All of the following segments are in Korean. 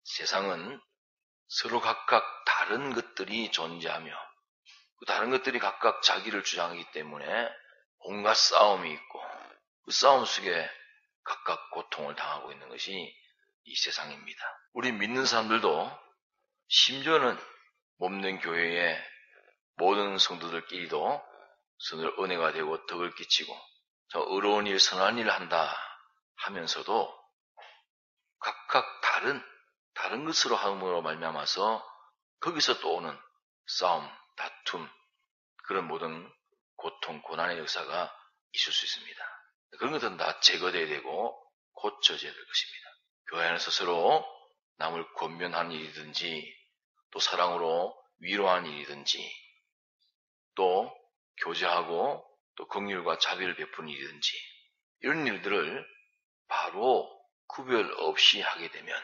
세상은 서로 각각 다른 것들이 존재하며 그 다른 것들이 각각 자기를 주장하기 때문에 온갖 싸움이 있고 그 싸움 속에 각각 고통을 당하고 있는 것이 이 세상입니다. 우리 믿는 사람들도 심지어는 몸된 교회의 모든 성도들끼리도 서로 은혜가 되고 덕을 끼치고 저 의로운 일, 선한 일을 한다 하면서도 각각 다른 것으로 함으로 말미암아서 거기서 또 오는 싸움, 다툼, 그런 모든 고통, 고난의 역사가 있을 수 있습니다. 그런 것들은 다 제거돼야 되고 고쳐져야 될 것입니다. 교회 안에서 서로 남을 권면하는 일이든지 또 사랑으로 위로하는 일이든지 또 교제하고 또 긍휼과 자비를 베푸는 일이든지 이런 일들을 바로 구별 없이 하게 되면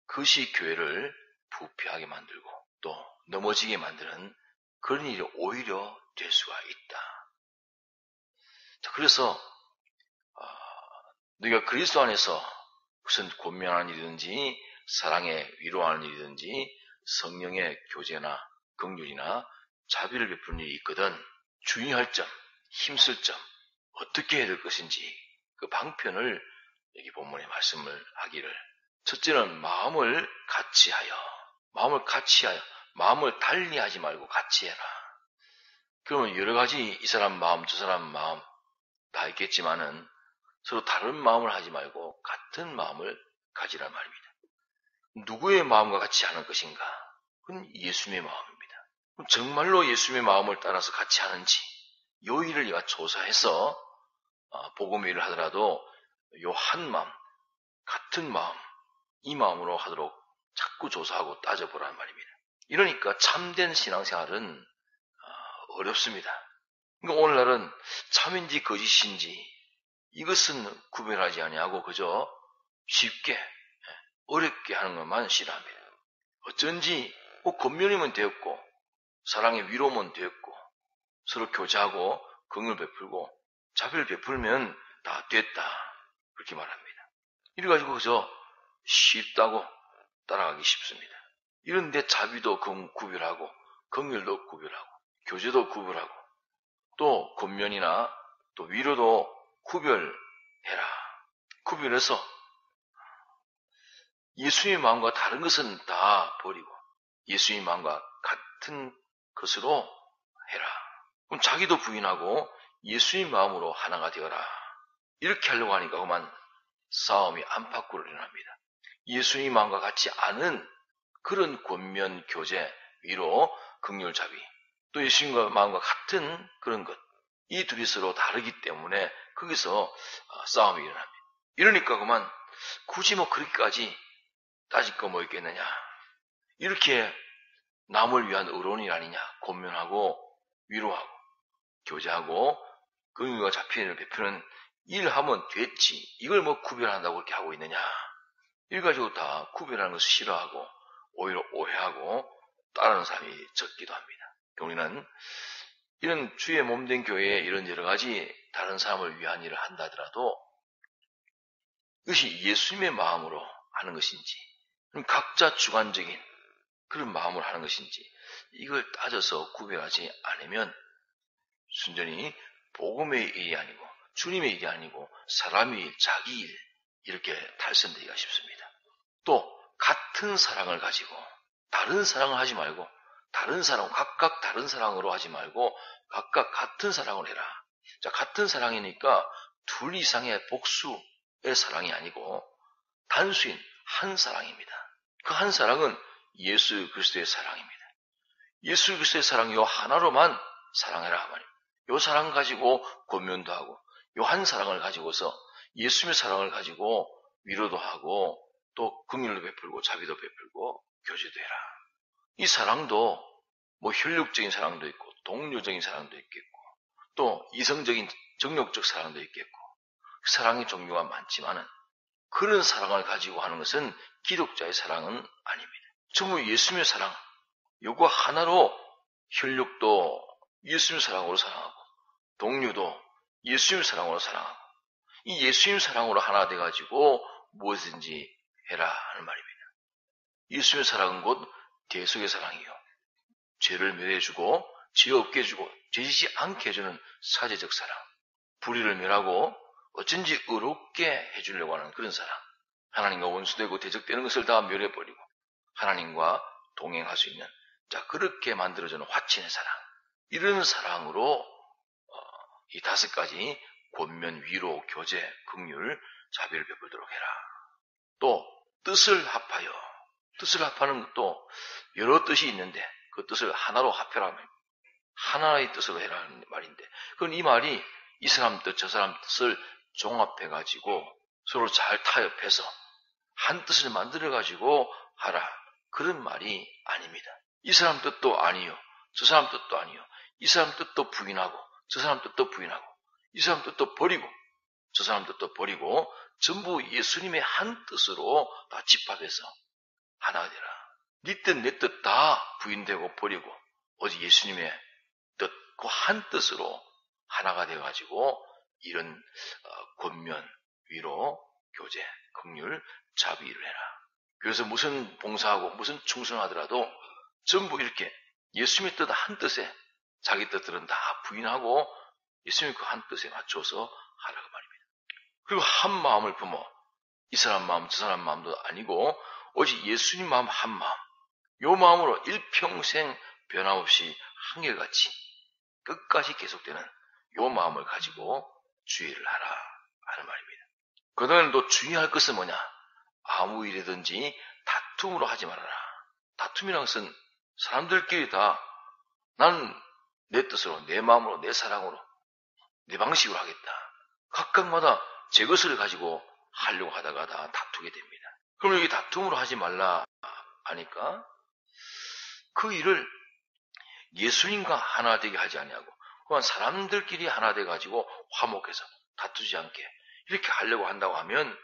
그것이 교회를 부패하게 만들고 또 넘어지게 만드는 그런 일이 오히려 될 수가 있다. 그래서 너희가 그리스도 안에서 무슨 권면하는 일이든지 사랑에 위로하는 일이든지 성령의 교제나 긍휼이나 자비를 베푸는 일이 있거든 주의할 점, 힘쓸 점, 어떻게 해야 될 것인지 그 방편을 여기 본문에 말씀을 하기를 첫째는 마음을 같이하여 마음을 달리하지 말고 같이 해라. 그러면 여러 가지 이 사람 마음 저 사람 마음 다 있겠지만은 서로 다른 마음을 하지 말고 같은 마음을 가지란 말입니다. 누구의 마음과 같이 하는 것인가? 그건 예수님의 마음입니다. 그럼 정말로 예수님의 마음을 따라서 같이 하는지 요 일을 내가 조사해서 복음 일을 하더라도 요 한 마음, 같은 마음, 이 마음으로 하도록 자꾸 조사하고 따져보라는 말입니다. 이러니까 참된 신앙생활은 어렵습니다. 그러니까 오늘날은 참인지 거짓인지 이것은 구별하지 아니하고 그저 쉽게 어렵게 하는 것만 싫어합니다. 어쩐지 권면이면 되었고 사랑의 위로면 되었고 서로 교제하고 긍휼 베풀고 자비를 베풀면 다 됐다 그렇게 말합니다. 이래가지고 그저 쉽다고 따라가기 쉽습니다. 이런데 자비도 구별하고 긍휼도 구별하고 교제도 구별하고 또 권면이나 또 위로도 구별해라. 구별해서 예수님의 마음과 다른 것은 다 버리고 예수님의 마음과 같은 것으로 해라. 그럼 자기도 부인하고 예수님의 마음으로 하나가 되어라. 이렇게 하려고 하니까 그만 싸움이 안팎으로 일어납니다. 예수님의 마음과 같지 않은 그런 권면, 교제, 위로, 긍휼, 자비 또 예수님과 마음과 같은 그런 것 이 둘이 서로 다르기 때문에 거기서 싸움이 일어납니다. 이러니까 그만 굳이 그렇게까지 따질 거 뭐 있겠느냐 이렇게 남을 위한 의로운 일 아니냐 권면하고 위로하고 교제하고 긍휼과 자비를 베푸는 일하면 됐지 이걸 구별한다고 그렇게 하고 있느냐 이래가지고 다 구별하는 것을 싫어하고 오히려 오해하고 따르는 사람이 적기도 합니다. 우리는 이런 주의 몸된 교회에 이런 여러 가지 다른 사람을 위한 일을 한다 하더라도 이것이 예수님의 마음으로 하는 것인지 각자 주관적인 그런 마음으로 하는 것인지 이걸 따져서 구별하지 않으면 순전히 복음의 일이 아니고 주님의 일이 아니고 사람의 일, 자기 일 이렇게 달성되기가 쉽습니다. 또 같은 사랑을 가지고 다른 사랑을 하지 말고 각각 다른 사랑으로 하지 말고 각각 같은 사랑을 해라. 자, 같은 사랑이니까 둘 이상의 복수의 사랑이 아니고 단수인 한 사랑입니다. 그 한 사랑은 예수 그리스도의 사랑입니다. 예수 그리스도의 사랑 요 하나로만 사랑해라 말입니다. 요 사랑 가지고 권면도 하고 요 한 사랑을 가지고서 예수님의 사랑을 가지고 위로도 하고 또 긍휼도 베풀고 자비도 베풀고 교제도 해라. 이 사랑도 혈육적인 사랑도 있고 동료적인 사랑도 있겠고 또 이성적인 정욕적 사랑도 있겠고 사랑의 종류가 많지만은 그런 사랑을 가지고 하는 것은 기독자의 사랑은 아닙니다. 전부 예수님의 사랑 요거 하나로 혈육도 예수님의 사랑으로 사랑하고 동료도 예수님의 사랑으로 사랑하고 이 예수님 사랑으로 하나 돼가지고 무엇인지 해라 하는 말입니다. 예수님의 사랑은 곧 대속의 사랑이요. 죄를 멸해주고 죄 없게 해주고 죄짓지 않게 해주는 사제적 사랑. 불의를 멸하고 어쩐지 의롭게 해주려고 하는 그런 사랑. 하나님과 원수되고 대적되는 것을 다 멸해버리고 하나님과 동행할 수 있는, 자, 그렇게 만들어주는 화친의 사랑. 이런 사랑으로 이 5가지 권면, 위로, 교제, 긍휼, 자비를 베풀도록 해라. 또 뜻을 합하여. 뜻을 합하는 것도 여러 뜻이 있는데 그 뜻을 하나로 합해라. 하나의 뜻으로 해라는 말인데, 그건 이 말이 이 사람 뜻, 저 사람 뜻을 종합해가지고 서로 잘 타협해서 한 뜻을 만들어가지고 하라. 그런 말이 아닙니다. 이 사람 뜻도 아니요. 저 사람 뜻도 아니요. 이 사람 뜻도 부인하고 저 사람 뜻도 부인하고 이 사람 뜻도 버리고 저 사람 뜻도 버리고 전부 예수님의 한 뜻으로 다 집합해서 하나가 되라. 네 뜻, 내 뜻 다 부인되고 버리고 오직 예수님의 뜻, 그 한 뜻으로 하나가 되어가지고 이런 권면, 위로, 교제, 긍휼, 자비를 해라. 그래서 무슨 봉사하고 무슨 충성하더라도 전부 이렇게 예수님의 뜻 한 뜻에 자기 뜻들은 다 부인하고 예수님의 그 한 뜻에 맞춰서 하라고 말입니다. 그리고 한 마음을 품어 이 사람 마음 저 사람 마음도 아니고 오직 예수님 마음 한 마음, 요 마음으로 일평생 변함없이 한결같이 끝까지 계속되는 요 마음을 가지고 주의를 하라 하는 말입니다. 그다음에 또 주의할 것은 뭐냐? 아무 일이든지 다툼으로 하지 말아라. 다툼이란 것은 사람들끼리 다 나는 내 뜻으로, 내 마음으로, 내 사랑으로, 내 방식으로 하겠다. 각각마다 제 것을 가지고 하려고 하다가 다 다투게 됩니다. 그럼 여기 다툼으로 하지 말라 하니까 그 일을 예수님과 하나 되게 하지 아니하고 그만 사람들끼리 하나 돼가지고 화목해서 다투지 않게 이렇게 하려고 한다고 하면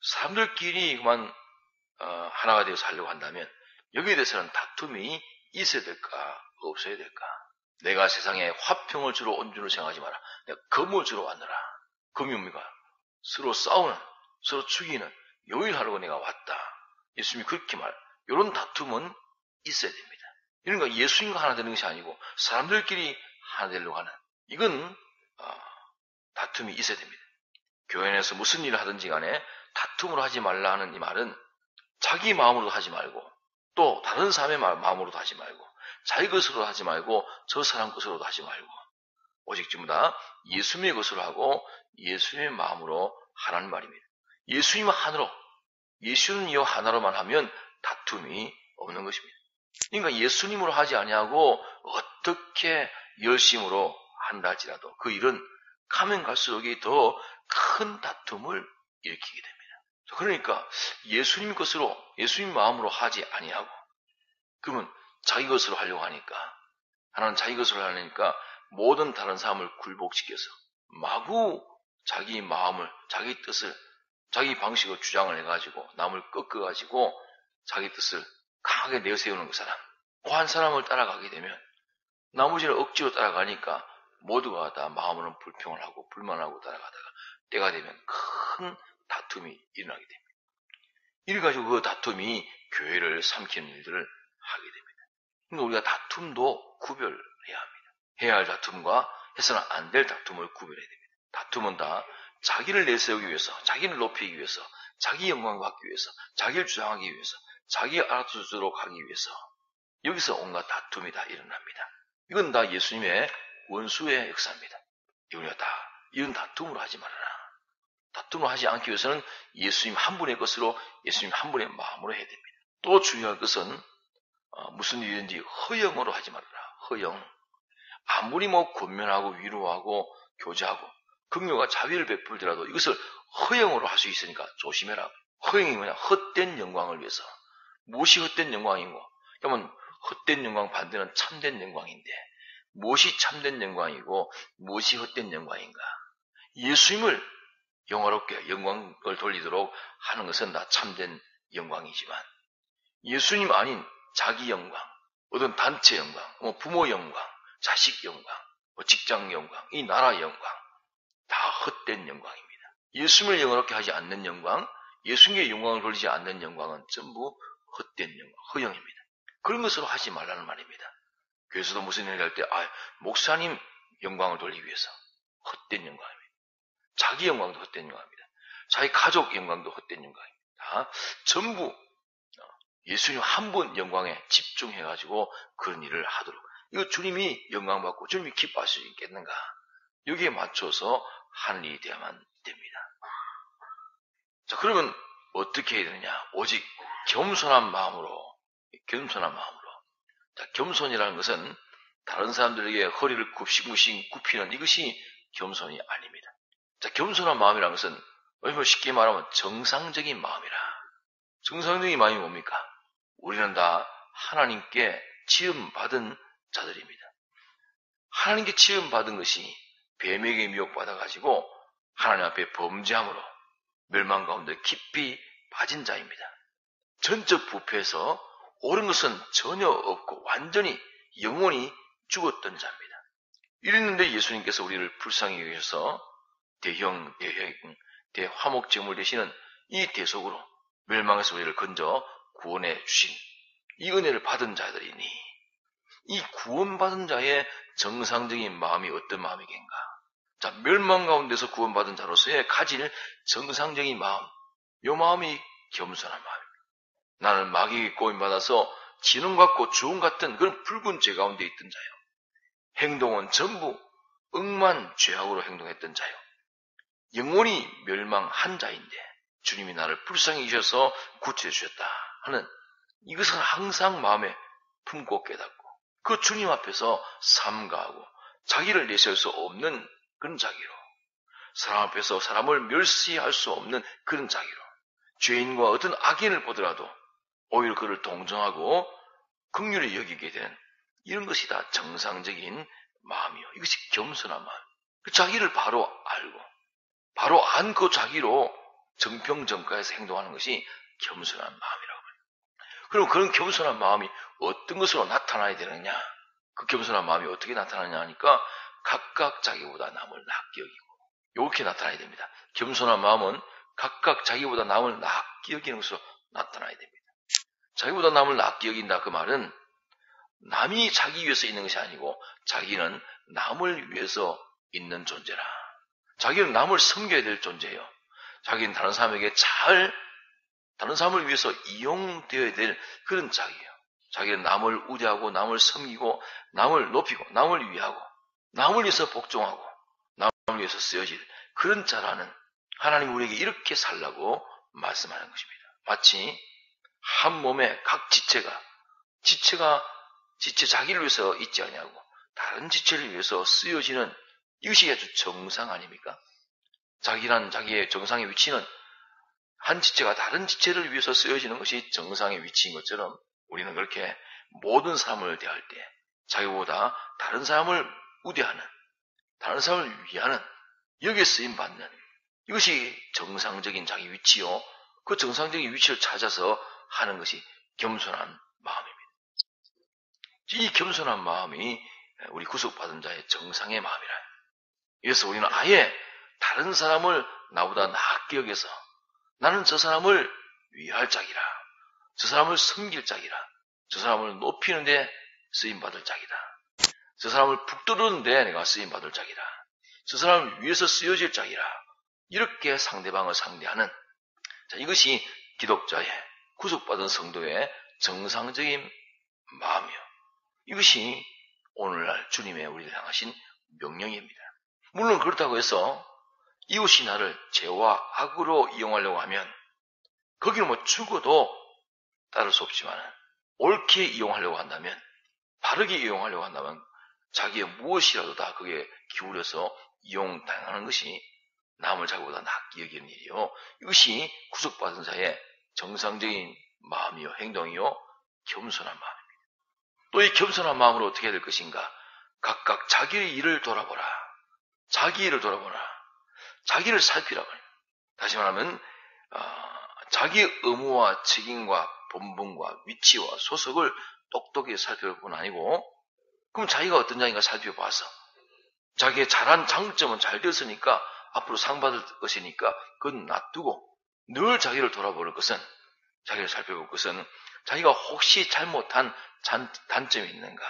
사람들끼리 그만 하나가 되어서 하려고 한다면 여기에 대해서는 다툼이 있어야 될까 없어야 될까? 내가 세상에 화평을 주러 온 줄을 생각하지 마라. 내가 검을 주러 왔느라. 검이 뭡니까? 서로 싸우는, 서로 죽이는 요일하려고 내가 왔다. 예수님이 그렇게 이런 다툼은 있어야 됩니다. 이런 예수님과 하나 되는 것이 아니고 사람들끼리 하나 되려고 하는, 이건 다툼이 있어야 됩니다. 교회 안에서 무슨 일을 하든지 간에 다툼으로 하지 말라 하는 이 말은 자기 마음으로도 하지 말고 또 다른 사람의 마음으로도 하지 말고 자기 것으로 하지 말고 저 사람 것으로도 하지 말고 오직 전부 다 예수님의 것으로 하고 예수님의 마음으로 하라는 말입니다. 예수님 하나로, 예수는 이 하나로만 하면 다툼이 없는 것입니다. 그러니까 예수님으로 하지 아니하고 어떻게 열심으로 한다 할지라도 그 일은 가면 갈수록이 더 큰 다툼을 일으키게 됩니다. 그러니까 예수님 것으로, 예수님 마음으로 하지 아니하고 그러면 자기 것으로 하려고 하니까 하나는 자기 것으로 하려니까 모든 다른 사람을 굴복시켜서 마구 자기 마음을, 자기 뜻을, 자기 방식으로 주장을 해가지고 남을 꺾어가지고 자기 뜻을 강하게 내세우는 그 사람, 그 한 사람을 따라가게 되면 나머지를 억지로 따라가니까 모두가 다 마음으로는 불평을 하고 불만하고 따라가다가 때가 되면 큰 다툼이 일어나게 됩니다. 이래가지고 그 다툼이 교회를 삼키는 일들을 하게 됩니다. 그러니까 우리가 다툼도 구별해야 합니다. 해야 할 다툼과 해서는 안 될 다툼을 구별해야 됩니다. 다툼은 다 자기를 내세우기 위해서, 자기를 높이기 위해서, 자기 영광을 받기 위해서, 자기를 주장하기 위해서, 자기 알아두도록 하기 위해서 여기서 온갖 다툼이 다 일어납니다. 이건 다 예수님의 원수의 역사입니다. 우리가 다 이런 다툼으로 하지 말아라. 다툼을 하지 않기 위해서는 예수님 한 분의 것으로, 예수님 한 분의 마음으로 해야 됩니다. 또 중요한 것은 무슨 일인지 허영으로 하지 말아라. 허영. 아무리 권면하고 위로하고 교제하고 긍휼과 자비를 베풀더라도 이것을 허영으로 할 수 있으니까 조심해라. 허영이 뭐냐? 헛된 영광을 위해서. 무엇이 헛된 영광이고? 그러면 헛된 영광 반대는 참된 영광인데 무엇이 참된 영광이고 무엇이 헛된 영광인가? 예수님을 영화롭게 영광을 돌리도록 하는 것은 다 참된 영광이지만 예수님 아닌 자기 영광, 어떤 단체 영광, 부모 영광, 자식 영광, 직장 영광, 이 나라 영광 다 헛된 영광입니다. 예수님을 영화롭게 하지 않는 영광, 예수님의 영광을 돌리지 않는 영광은 전부 헛된 영광, 허영입니다. 그런 것으로 하지 말라는 말입니다. 교회에서도 무슨 일을 할 때, 목사님 영광을 돌리기 위해서 헛된 영광입니다. 자기 영광도 헛된 영광입니다. 자기 가족 영광도 헛된 영광입니다. 전부 예수님 한 분 영광에 집중해가지고 그런 일을 하도록. 이거 주님이 영광받고 주님이 기뻐할 수 있겠는가? 여기에 맞춰서 하는 일이 돼야만 됩니다. 자, 그러면 어떻게 해야 되느냐? 오직 겸손한 마음으로. 자, 겸손이라는 것은 다른 사람들에게 허리를 굽신굽신 굽히는 이것이 겸손이 아닙니다. 자, 겸손한 마음이라는 것은 쉽게 말하면 정상적인 마음이라. 정상적인 마음이 뭡니까? 우리는 다 하나님께 지음받은 자들입니다. 하나님께 지음받은 것이 뱀에게 미혹받아가지고 하나님 앞에 범죄함으로 멸망 가운데 깊이 빠진 자입니다. 전적 부패에서 옳은 것은 전혀 없고 완전히 영원히 죽었던 자입니다. 이랬는데 예수님께서 우리를 불쌍히 여기셔서 대화목제물 되시는 이 대속으로 멸망에서 우리를 건져 구원해 주신 이 은혜를 받은 자들이니 이 구원받은 자의 정상적인 마음이 어떤 마음이겠는가? 자, 멸망 가운데서 구원받은 자로서의 가질 정상적인 마음, 이 마음이 겸손한 마음입니다. 나는 마귀에게 꼬임받아서 진흥 같고 주홍 같은 그런 붉은 죄 가운데 있던 자요. 행동은 전부 억만 죄악으로 행동했던 자요. 영원히 멸망한 자인데 주님이 나를 불쌍히 여기셔서 구출해 주셨다 하는 이것은 항상 마음에 품고 깨닫고 그 주님 앞에서 삼가하고 자기를 내세울 수 없는 그런 자기로 사람 앞에서 사람을 멸시할 수 없는 그런 자기로 죄인과 어떤 악인을 보더라도 오히려 그를 동정하고 긍휼히 여기게 되는 이런 것이 다 정상적인 마음이요. 이것이 겸손한 마음. 그 자기를 바로 알고 바로 안 그 자기로 정평정가에서 행동하는 것이 겸손한 마음이라고 합니다. 그럼 그런 겸손한 마음이 어떤 것으로 나타나야 되느냐? 그 겸손한 마음이 어떻게 나타나냐 하니까 각각 자기보다 남을 낫게 여기고 이렇게 나타나야 됩니다. 겸손한 마음은 각각 자기보다 남을 낫게 여기는 것으로 나타나야 됩니다. 자기보다 남을 낫게 여긴다 그 말은 남이 자기 위해서 있는 것이 아니고 자기는 남을 위해서 있는 존재라. 자기는 남을 섬겨야 될 존재예요. 자기는 다른 사람에게 다른 사람을 위해서 이용되어야 될 그런 자기예요. 자기는 남을 우대하고 남을 섬기고 남을 높이고 남을 위하고 남을 위해서 복종하고 남을 위해서 쓰여질 그런 자라는 하나님 우리에게 이렇게 살라고 말씀하는 것입니다. 마치 한 몸에 각 지체가 자기를 위해서 있지 않냐고 다른 지체를 위해서 쓰여지는 이것이 아주 정상 아닙니까? 자기란 자기의 정상의 위치는 한 지체가 다른 지체를 위해서 쓰여지는 것이 정상의 위치인 것처럼 우리는 그렇게 모든 사람을 대할 때 자기보다 다른 사람을 우대하는 다른 사람을 위하는 여기에 쓰임받는 이것이 정상적인 자기 위치요. 그 정상적인 위치를 찾아서 하는 것이 겸손한 마음입니다. 이 겸손한 마음이 우리 구속받은 자의 정상의 마음이라. 그래서 우리는 아예 다른 사람을 나보다 낫게 여겨서 나는 저 사람을 위할 자기라. 저 사람을 섬길 자기라. 저 사람을 높이는데 쓰임받을 자기다. 저 사람을 북돋우는데 내가 쓰임받을 자기라. 저 사람을 위해서 쓰여질 자기라. 이렇게 상대방을 상대하는 이것이 기독자의 구속받은 성도의 정상적인 마음이요. 이것이 오늘날 주님의 우리를 향하신 명령입니다. 물론 그렇다고 해서 이웃이 나를 죄와 악으로 이용하려고 하면 거기는 죽어도 따를 수 없지만 옳게 이용하려고 한다면 바르게 이용하려고 한다면 자기의 무엇이라도 다 그게 기울여서 이용당하는 것이 남을 자기보다 낫게 여기는 일이요. 이것이 구속받은 자의 정상적인 마음이요 행동이요 겸손한 마음입니다. 또 이 겸손한 마음으로 어떻게 해야 될 것인가? 각각 자기의 일을 돌아보라. 자기 일을 돌아보라. 자기를 살피라. 다시 말하면 자기의 의무와 책임과 본분과 위치와 소속을 똑똑히 살펴볼 뿐 아니고 그럼 자기가 어떤 자인가 살펴봐서 자기의 잘한 장점은 잘 되었으니까 앞으로 상 받을 것이니까 그건 놔두고 늘 자기를 돌아보는 것은 자기를 살펴볼 것은 자기가 혹시 잘못한 단점이 있는가?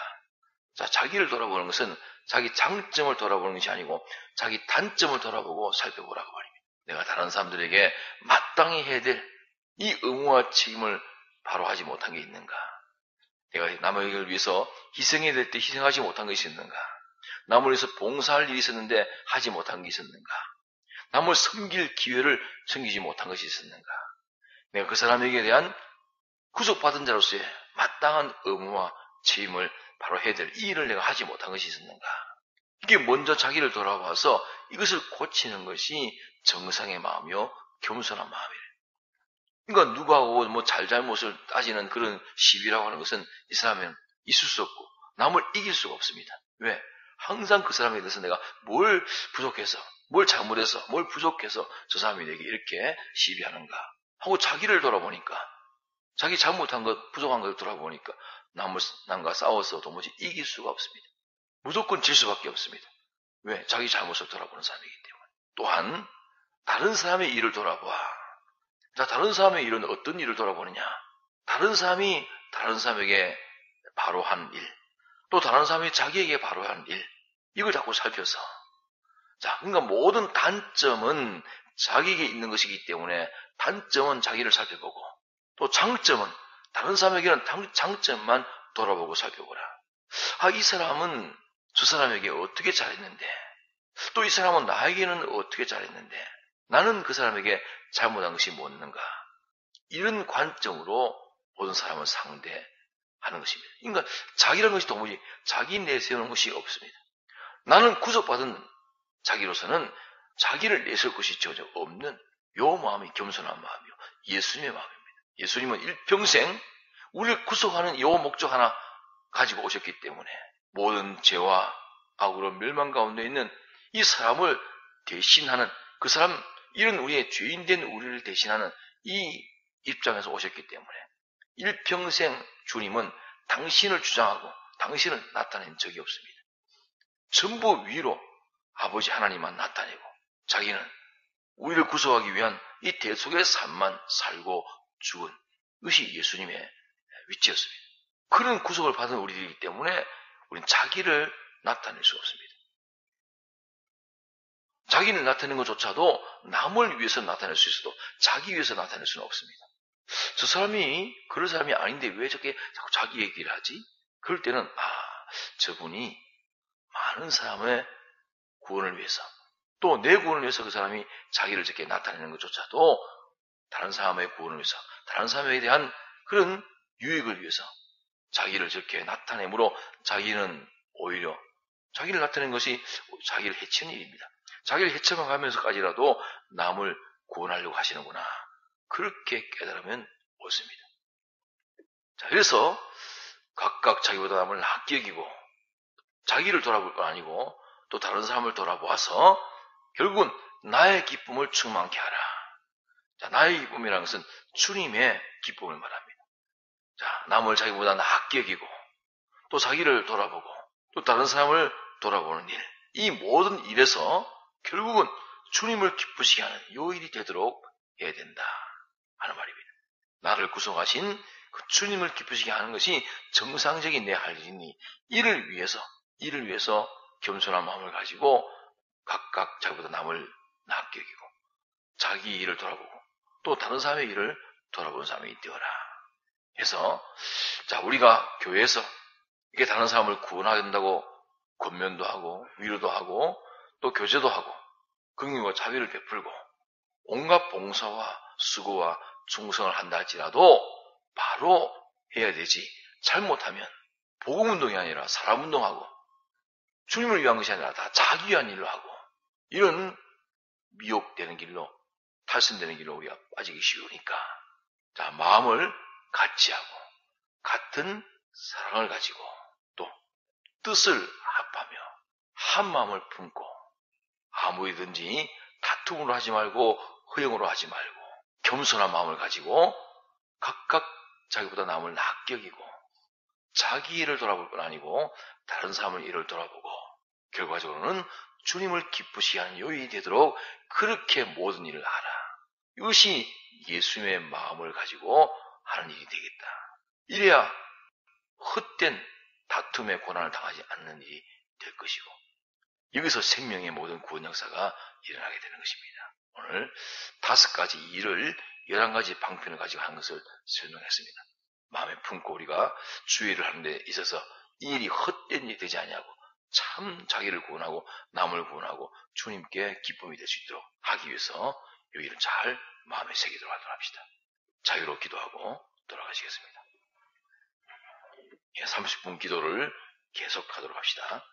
자, 자기를 돌아보는 것은 자기 장점을 돌아보는 것이 아니고 자기 단점을 돌아보고 살펴보라고 말입니다. 내가 다른 사람들에게 마땅히 해야 될 이 의무와 책임을 바로 하지 못한 게 있는가? 내가 남에게 위해서 희생해야 될 때 희생하지 못한 것이 있는가? 남을 위해서 봉사할 일이 있었는데 하지 못한 게 있었는가? 남을 섬길 기회를 섬기지 못한 것이 있었는가? 내가 그 사람에게 대한 구속받은 자로서의 마땅한 의무와 책임을 바로 해야 될 이 일을 내가 하지 못한 것이 있었는가? 이게 먼저 자기를 돌아봐서 이것을 고치는 것이 정상의 마음이요 겸손한 마음이에요. 그러니까 누구하고 뭐 잘잘못을 따지는 그런 시비라고 하는 것은 이 사람은 있을 수 없고 남을 이길 수가 없습니다. 왜? 항상 그 사람에 대해서 내가 뭘 부족해서, 뭘 잘못해서, 뭘 부족해서 저 사람이 내게 이렇게 시비하는가 하고 자기를 돌아보니까, 자기 잘못한 것, 부족한 것을 돌아보니까 남과 싸워서 도무지 이길 수가 없습니다. 무조건 질 수밖에 없습니다. 왜? 자기 잘못을 돌아보는 사람이기 때문에. 또한 다른 사람의 일을 돌아봐. 자, 다른 사람의 일은 어떤 일을 돌아보느냐? 다른 사람이 다른 사람에게 바로 한 일, 또 다른 사람이 자기에게 바로 한 일, 이걸 자꾸 살펴서. 자, 그러니까 모든 단점은 자기에게 있는 것이기 때문에 단점은 자기를 살펴보고, 또 장점은 다른 사람에게는 장점만 돌아보고 살펴보라. 아, 이 사람은 저 사람에게 어떻게 잘했는데, 또 이 사람은 나에게는 어떻게 잘했는데, 나는 그 사람에게 잘못한 것이 뭐였는가? 이런 관점으로 모든 사람을 상대하는 것입니다. 그러니까 자기라는 것이 도무지 자기 내세우는 것이 없습니다. 나는 구속받은 자기로서는 자기를 내세울 것이 전혀 없는 요 마음이 겸손한 마음이요 예수님의 마음입니다. 예수님은 일평생 우리를 구속하는 요 목적 하나 가지고 오셨기 때문에 모든 죄와 악으로 멸망 가운데 있는 이 사람을 대신하는, 그 사람, 이런 우리의 죄인된 우리를 대신하는 이 입장에서 오셨기 때문에 일평생 주님은 당신을 주장하고 당신을 나타낸 적이 없습니다. 전부 위로 아버지 하나님만 나타내고 자기는 우리를 구속하기 위한 이 대속의 삶만 살고 죽은 것이 예수님의 위치였습니다. 그런 구속을 받은 우리이기 때문에 우리는 자기를 나타낼 수 없습니다. 자기를 나타내는 것조차도 남을 위해서 나타낼 수 있어도 자기 위해서 나타낼 수는 없습니다. 저 사람이 그런 사람이 아닌데 왜 저렇게 자꾸 자기 얘기를 하지? 그럴 때는 저분이 많은 사람의 구원을 위해서, 또 내 구원을 위해서 그 사람이 자기를 저렇게 나타내는 것조차도 다른 사람의 구원을 위해서, 다른 사람에 대한 그런 유익을 위해서 자기를 저렇게 나타내므로 자기는 오히려 자기를 나타내는 것이 자기를 해치는 일입니다. 자기를 헤쳐가면서까지라도 남을 구원하려고 하시는구나. 그렇게 깨달으면 옳습니다. 자, 그래서 각각 자기보다 남을 낫게 여기고 자기를 돌아볼 건 아니고 또 다른 사람을 돌아보아서 결국은 나의 기쁨을 충만케 하라. 자, 나의 기쁨이라는 것은 주님의 기쁨을 말합니다. 자, 남을 자기보다 낫게 여기고 또 자기를 돌아보고 또 다른 사람을 돌아보는 일, 이 모든 일에서 결국은 주님을 기쁘시게 하는 요 일이 되도록 해야 된다 하는 말입니다. 나를 구속하신 그 주님을 기쁘시게 하는 것이 정상적인 내 할 일이니 이를 위해서 겸손한 마음을 가지고 각각 자기보다 남을 낫게 여기고 자기 일을 돌아보고 또 다른 사람의 일을 돌아보는 사람이 되어라 해서, 자, 우리가 교회에서 이게 다른 사람을 구원한다고 권면도 하고 위로도 하고 또 교제도 하고 긍휼과 자비를 베풀고 온갖 봉사와 수고와 충성을 한다 할지라도 바로 해야 되지, 잘못하면 복음운동이 아니라 사람운동하고 주님을 위한 것이 아니라 다 자기 위한 일로 하고 이런 미혹되는 길로, 탈선되는 길로 우리가 빠지기 쉬우니까, 자, 마음을 같이 하고 같은 사랑을 가지고 또 뜻을 합하며 한 마음을 품고 아무리든지 다툼으로 하지 말고 허영으로 하지 말고 겸손한 마음을 가지고 각각 자기보다 남을 낫게 여기고 자기 일을 돌아볼 건 아니고 다른 사람의 일을 돌아보고 결과적으로는 주님을 기쁘시게 하는 요인이 되도록 그렇게 모든 일을 하라. 이것이 예수님의 마음을 가지고 하는 일이 되겠다. 이래야 헛된 다툼의 고난을 당하지 않는 일이 될 것이고, 여기서 생명의 모든 구원 역사가 일어나게 되는 것입니다. 오늘 5가지 일을 11가지 방편을 가지고 한 것을 설명했습니다. 마음에 품고 우리가 주의를 하는 데 있어서 이 일이 헛된 일이 되지 않냐고, 참 자기를 구원하고 남을 구원하고 주님께 기쁨이 될 수 있도록 하기 위해서 이 일을 잘 마음에 새기도록 하도록 합시다. 자유로 기도하고 돌아가시겠습니다. 30분 기도를 계속하도록 합시다.